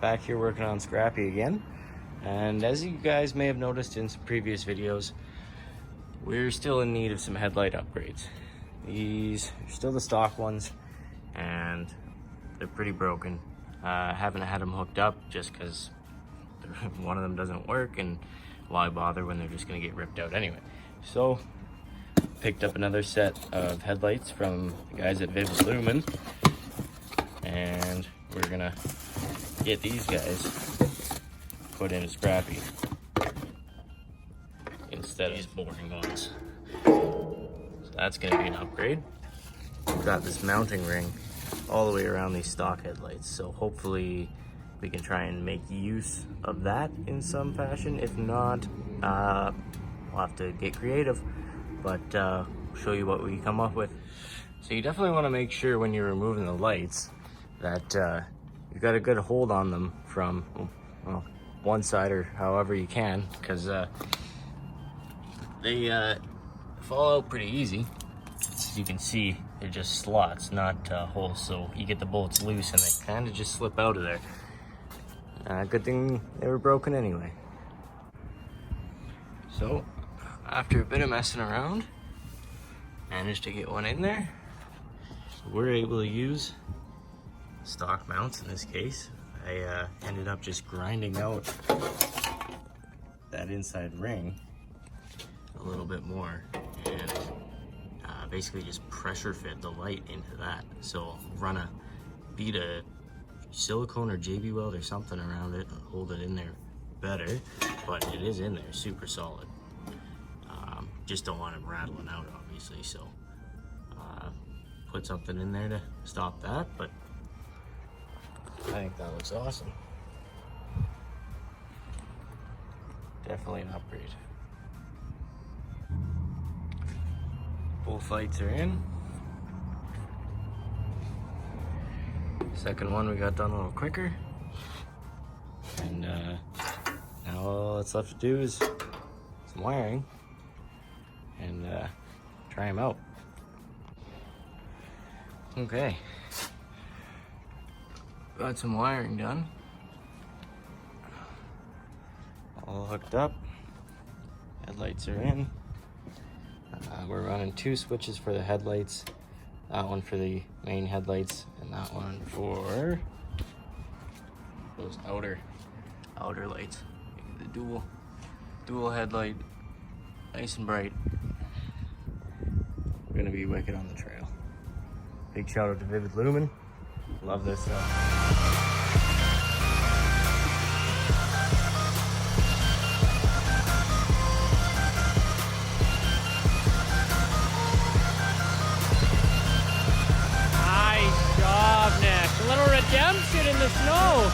back here working on Scrappy again. And as you guys may have noticed in some previous videos, we're still in need of some headlight upgrades. These are still the stock ones, and they're pretty broken. Haven't had them hooked up just because one of them doesn't work, and why bother when they're just gonna get ripped out anyway. So picked up another set of headlights from the guys at Vivid Lumen, and we're gonna get these guys put into Scrappy instead of these boring ones. So that's gonna be an upgrade. We've got this mounting ring all the way around these stock headlights, so hopefully we can try and make use of that in some fashion. If not, we'll have to get creative, but show you what we come up with. So you definitely want to make sure when you're removing the lights that you've got a good hold on them from, well, one side or however you can, because they fall out pretty easy. As you can see, they're just slots, not holes, so you get the bolts loose and they kind of just slip out of there. Good thing they were broken anyway. So after a bit of messing around, managed to get one in there. We're able to use stock mounts in this case. I ended up just grinding out that inside ring a little bit more, and basically just pressure fit the light into that. So run a bead of silicone or JB weld or something around it and hold it in there better, but it is in there super solid. Just don't want it rattling out, obviously, so put something in there to stop that, but I think that looks awesome. Definitely an upgrade. Both lights are in. Second one we got done a little quicker. And now all that's left to do is some wiring and try them out. Okay. Got some wiring done. All hooked up. Headlights are in. We're running 2 switches for the headlights. That one for the main headlights, and that one for those outer lights. The dual headlight, nice and bright. We're gonna be wicked on the trail. Big shout out to Vivid Lumen. Love this stuff. A little redemption in the snow.